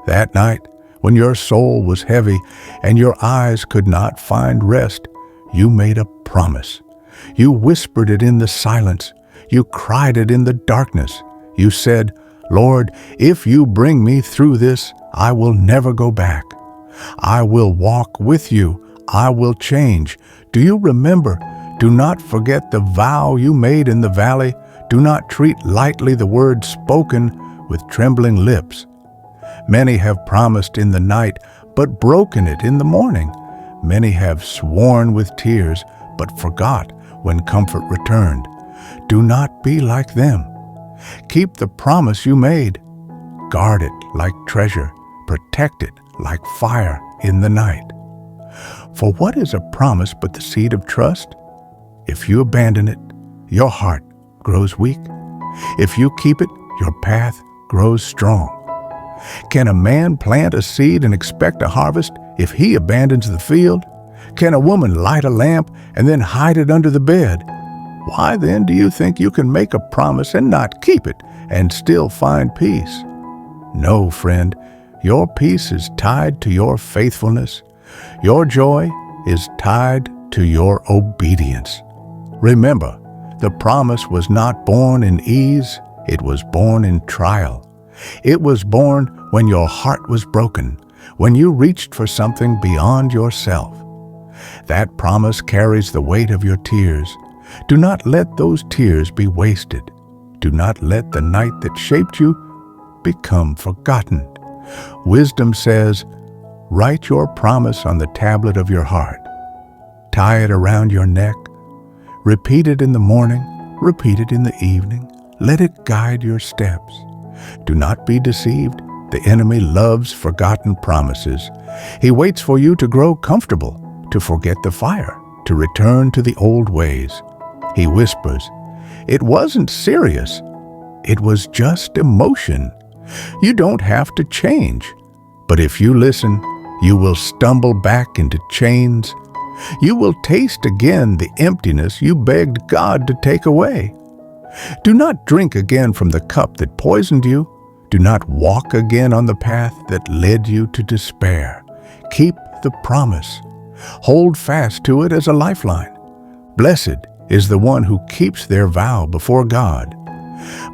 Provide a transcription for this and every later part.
That night, when your soul was heavy and your eyes could not find rest, you made a promise. You whispered it in the silence. You cried it in the darkness. You said, "Lord, if you bring me through this, I will never go back. I will walk with you. I will change." Do you remember? Do not forget the vow you made in the valley. Do not treat lightly the word spoken with trembling lips. Many have promised in the night, but broken it in the morning. Many have sworn with tears, but forgot when comfort returned. Do not be like them. Keep the promise you made. Guard it like treasure. Protect it like fire in the night. For what is a promise but the seed of trust? If you abandon it, your heart grows weak. If you keep it, your path grows strong. Can a man plant a seed and expect a harvest if he abandons the field? Can a woman light a lamp and then hide it under the bed? Why then do you think you can make a promise and not keep it and still find peace? No, friend, your peace is tied to your faithfulness. Your joy is tied to your obedience. Remember, the promise was not born in ease, it was born in trial. It was born when your heart was broken, when you reached for something beyond yourself. That promise carries the weight of your tears. Do not let those tears be wasted. Do not let the night that shaped you become forgotten. Wisdom says, write your promise on the tablet of your heart. Tie it around your neck. Repeat it in the morning. Repeat it in the evening. Let it guide your steps. Do not be deceived. The enemy loves forgotten promises. He waits for you to grow comfortable, to forget the fire, to return to the old ways. He whispers, "It wasn't serious. It was just emotion. You don't have to change." But if you listen, you will stumble back into chains. You will taste again the emptiness you begged God to take away. Do not drink again from the cup that poisoned you. Do not walk again on the path that led you to despair. Keep the promise. Hold fast to it as a lifeline. Blessed is the one who keeps their vow before God.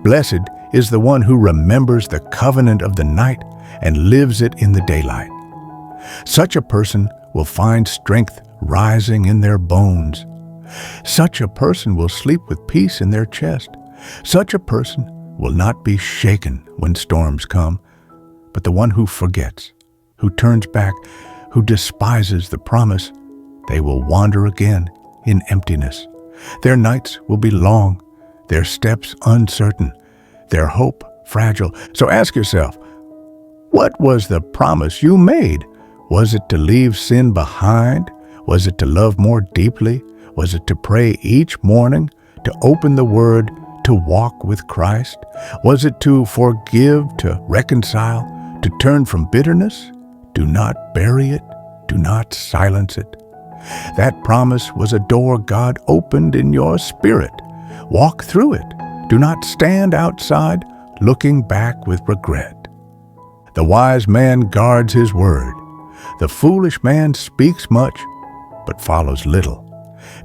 Blessed is the one who remembers the covenant of the night and lives it in the daylight. Such a person will find strength rising in their bones. Such a person will sleep with peace in their chest. Such a person will not be shaken when storms come. But the one who forgets, who turns back, who despises the promise, they will wander again in emptiness. Their nights will be long, their steps uncertain, their hope fragile. So ask yourself, what was the promise you made? Was it to leave sin behind? Was it to love more deeply? Was it to pray each morning, to open the Word, to walk with Christ? Was it to forgive, to reconcile, to turn from bitterness? Do not bury it. Do not silence it. That promise was a door God opened in your spirit. Walk through it. Do not stand outside looking back with regret. The wise man guards his word. The foolish man speaks much, but follows little.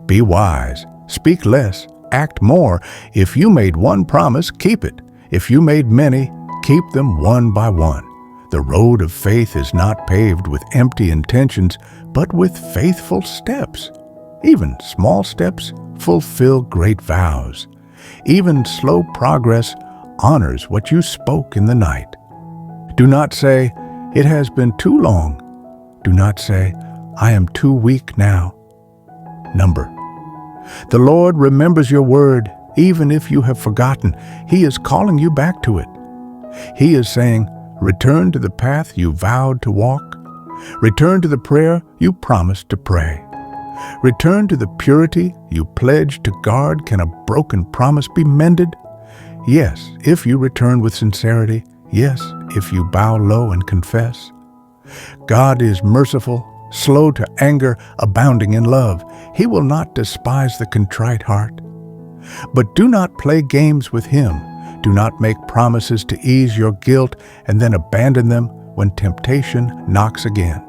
Be wise, speak less, act more. If you made one promise, keep it. If you made many, keep them one by one. The road of faith is not paved with empty intentions, but with faithful steps. Even small steps fulfill great vows. Even slow progress honors what you spoke in the night. Do not say, "It has been too long." Do not say, "I am too weak now." Number. The Lord remembers your word, even if you have forgotten. He is calling you back to it. He is saying, return to the path you vowed to walk. Return to the prayer you promised to pray. Return to the purity you pledged to guard. Can a broken promise be mended? Yes, if you return with sincerity. Yes, if you bow low and confess. God is merciful, slow to anger, abounding in love. He will not despise the contrite heart. But do not play games with Him. Do not make promises to ease your guilt and then abandon them when temptation knocks again.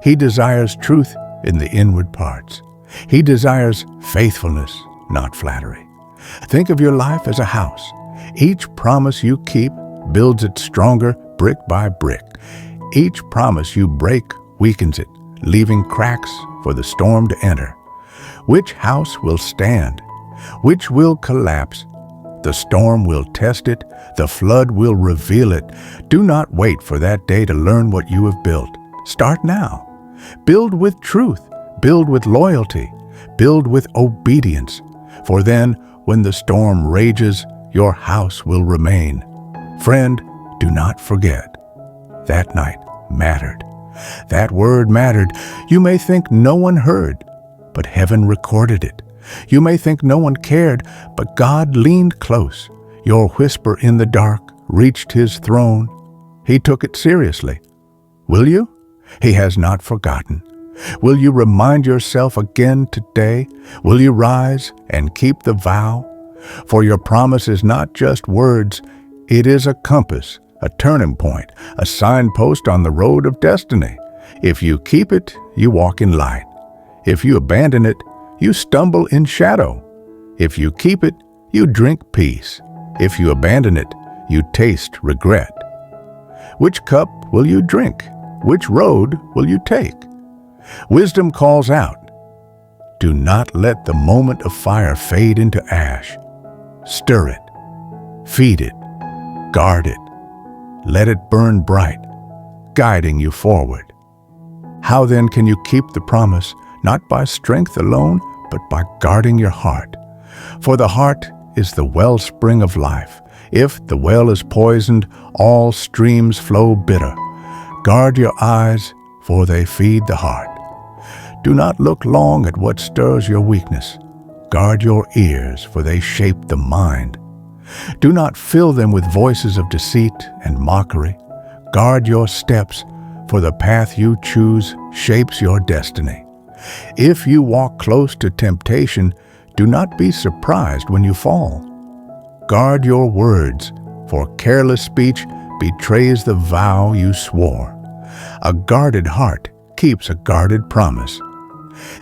He desires truth in the inward parts. He desires faithfulness, not flattery. Think of your life as a house. Each promise you keep builds it stronger brick by brick. Each promise you break weakens it, leaving cracks for the storm to enter. Which house will stand? Which will collapse? The storm will test it. The flood will reveal it. Do not wait for that day to learn what you have built. Start now. Build with truth. Build with loyalty. Build with obedience. For then, when the storm rages, your house will remain. Friend, do not forget. That night mattered. That word mattered. You may think no one heard, but heaven recorded it. You may think no one cared, but God leaned close. Your whisper in the dark reached his throne. He took it seriously. Will you? He has not forgotten. Will you remind yourself again today? Will you rise and keep the vow? For your promise is not just words, it is a compass, a turning point, a signpost on the road of destiny. If you keep it, you walk in light. If you abandon it, you stumble in shadow. If you keep it, you drink peace. If you abandon it, you taste regret. Which cup will you drink? Which road will you take? Wisdom calls out, do not let the moment of fire fade into ash. Stir it, feed it, guard it. Let it burn bright, guiding you forward. How then can you keep the promise, not by strength alone, but by guarding your heart? For the heart is the wellspring of life. If the well is poisoned, all streams flow bitter. Guard your eyes, for they feed the heart. Do not look long at what stirs your weakness. Guard your ears, for they shape the mind. Do not fill them with voices of deceit and mockery. Guard your steps, for the path you choose shapes your destiny. If you walk close to temptation, do not be surprised when you fall. Guard your words, for careless speech betrays the vow you swore. A guarded heart keeps a guarded promise.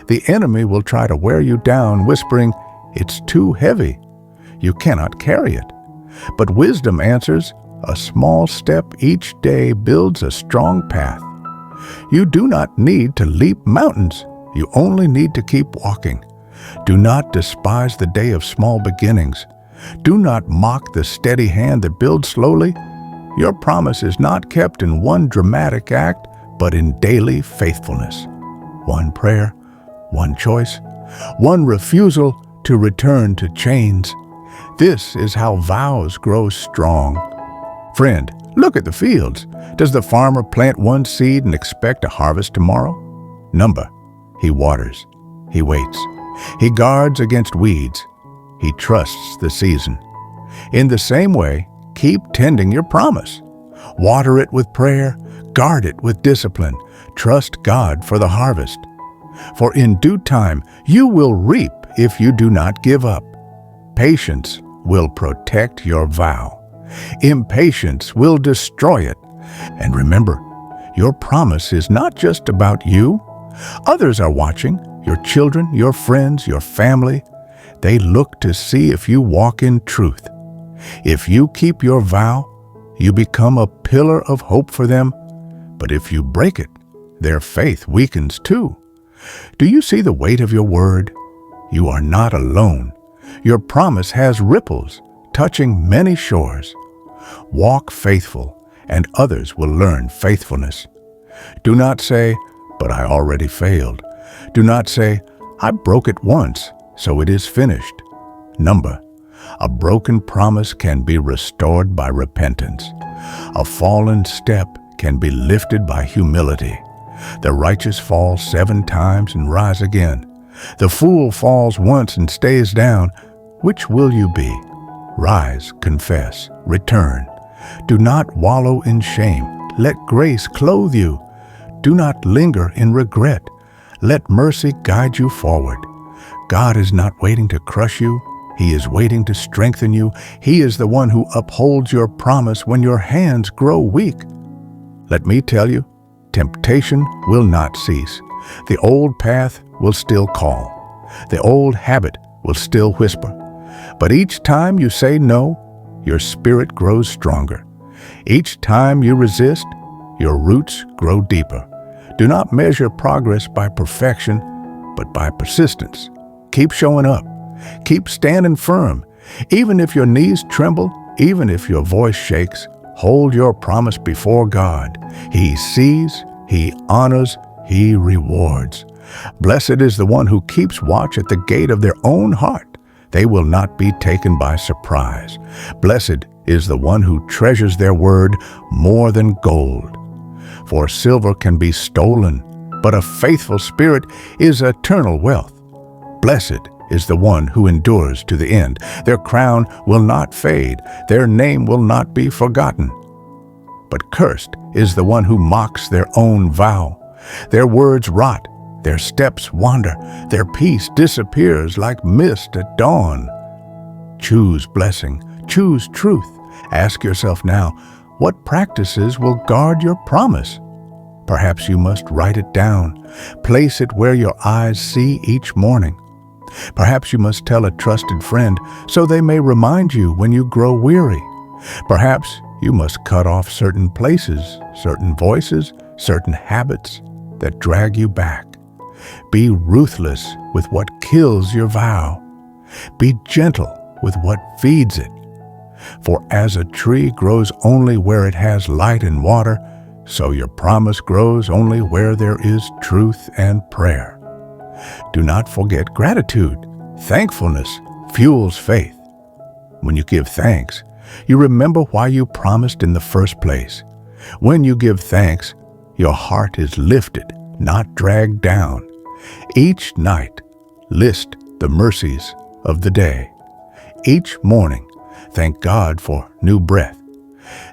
The enemy will try to wear you down, whispering, "It's too heavy. You cannot carry it." But wisdom answers, "A small step each day builds a strong path." You do not need to leap mountains. You only need to keep walking. Do not despise the day of small beginnings. Do not mock the steady hand that builds slowly. Your promise is not kept in one dramatic act, but in daily faithfulness. One prayer, one choice, one refusal to return to chains. This is how vows grow strong. Friend, look at the fields. Does the farmer plant one seed and expect a harvest tomorrow? Number, he waters, he waits, he guards against weeds, he trusts the season. In the same way, keep tending your promise. Water it with prayer, guard it with discipline, trust God for the harvest. For in due time you will reap if you do not give up. Patience will protect your vow. Impatience will destroy it. And remember, your promise is not just about you. Others are watching, your children, your friends, your family. They look to see if you walk in truth. If you keep your vow, you become a pillar of hope for them. But if you break it, their faith weakens too. Do you see the weight of your word? You are not alone. Your promise has ripples, touching many shores. Walk faithful, and others will learn faithfulness. Do not say, "But I already failed." Do not say, "I broke it once, so it is finished." Number, a broken promise can be restored by repentance. A fallen step can be lifted by humility. The righteous fall 7 times and rise again. The fool falls once and stays down. Which will you be? Rise, confess, return. Do not wallow in shame. Let grace clothe you. Do not linger in regret. Let mercy guide you forward. God is not waiting to crush you. He is waiting to strengthen you. He is the one who upholds your promise when your hands grow weak. Let me tell you, temptation will not cease. The old path will still call. The old habit will still whisper. But each time you say no, your spirit grows stronger. Each time you resist, your roots grow deeper. Do not measure progress by perfection, but by persistence. Keep showing up. Keep standing firm. Even if your knees tremble, even if your voice shakes, hold your promise before God. He sees, He honors, He rewards. Blessed is the one who keeps watch at the gate of their own heart. They will not be taken by surprise. Blessed is the one who treasures their word more than gold. For silver can be stolen, but a faithful spirit is eternal wealth. Blessed is the one who endures to the end. Their crown will not fade. Their name will not be forgotten. But cursed is the one who mocks their own vow. Their words rot. Their steps wander. Their peace disappears like mist at dawn. Choose blessing. Choose truth. Ask yourself now, what practices will guard your promise? Perhaps you must write it down. Place it where your eyes see each morning. Perhaps you must tell a trusted friend so they may remind you when you grow weary. Perhaps you must cut off certain places, certain voices, certain habits that drag you back. Be ruthless with what kills your vow. Be gentle with what feeds it. For as a tree grows only where it has light and water, so your promise grows only where there is truth and prayer. Do not forget gratitude. Thankfulness fuels faith. When you give thanks, you remember why you promised in the first place. When you give thanks, your heart is lifted, not dragged down. Each night, list the mercies of the day. Each morning, thank God for new breath.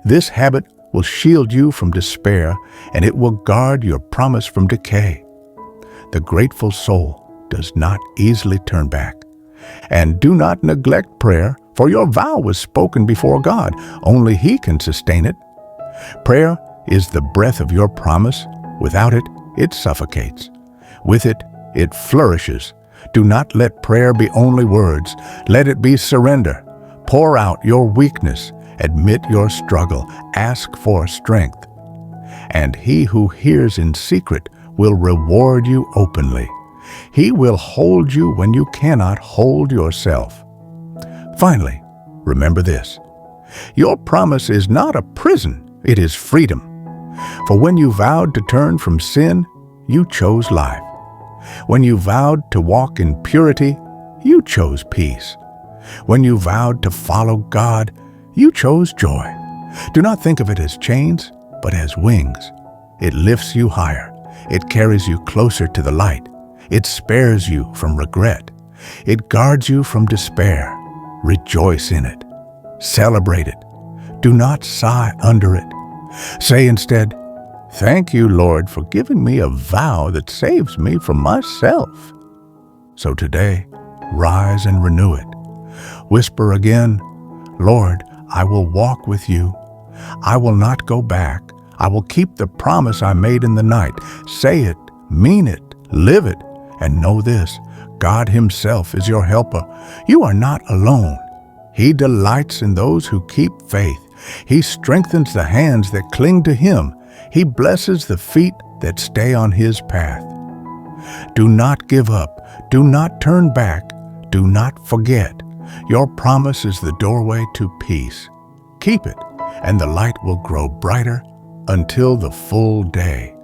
This habit will shield you from despair, and it will guard your promise from decay. The grateful soul does not easily turn back. And do not neglect prayer, for your vow was spoken before God. Only He can sustain it. Prayer is the breath of your promise. Without it, it suffocates. With it, it flourishes. Do not let prayer be only words. Let it be surrender. Pour out your weakness. Admit your struggle. Ask for strength. And He who hears in secret will reward you openly. He will hold you when you cannot hold yourself. Finally, remember this. Your promise is not a prison, it is freedom. For when you vowed to turn from sin, you chose life. When you vowed to walk in purity, you chose peace. When you vowed to follow God, you chose joy. Do not think of it as chains, but as wings. It lifts you higher. It carries you closer to the light. It spares you from regret. It guards you from despair. Rejoice in it. Celebrate it. Do not sigh under it. Say instead, "Thank you, Lord, for giving me a vow that saves me from myself." So today, rise and renew it. Whisper again, "Lord, I will walk with you. I will not go back. I will keep the promise I made in the night." Say it, mean it, live it, and know this: God Himself is your helper. You are not alone. He delights in those who keep faith. He strengthens the hands that cling to Him. He blesses the feet that stay on His path. Do not give up. Do not turn back. Do not forget. Your promise is the doorway to peace. Keep it, and the light will grow brighter until the full day.